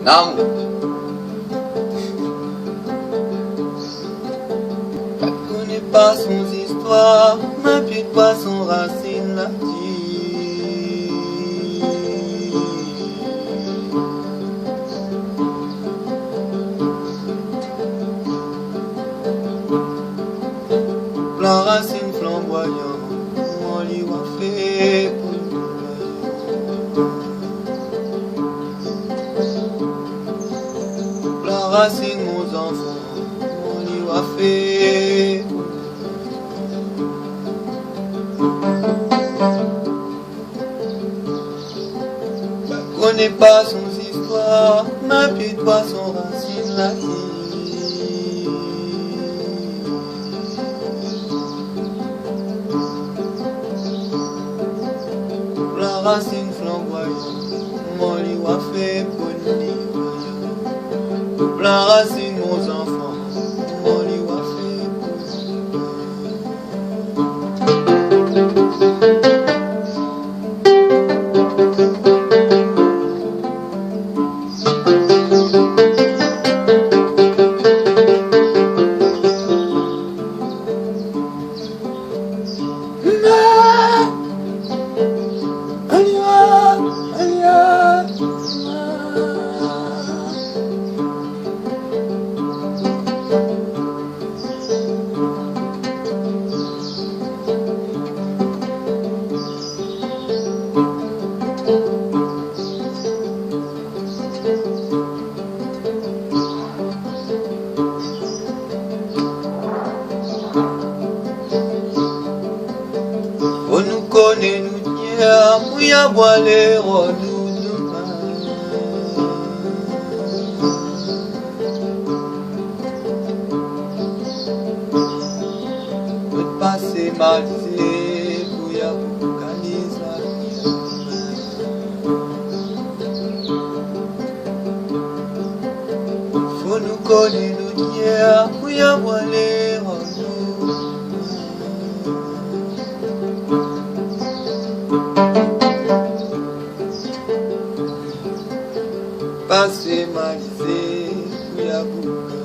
amour. Je connais pas son histoire, m'appuie pas son racine là. La racine flamboyante, mon lit a fait pour nous. La racine, mon enfant, mon lit a fait pour nous. Je connais pas son histoire, m'appuie pas son racine là. La racine flamboyante, mon lit a fait pour nous. La racine, mon enfant, mon lit a fait pour on nous connaît, nous tient, mouilla boire les rois, nous peut passer mal, c'est mouilla pour canisa. Faut nous connaître, nous tient, mouilla boire les rois, passer malisé, oui à vous.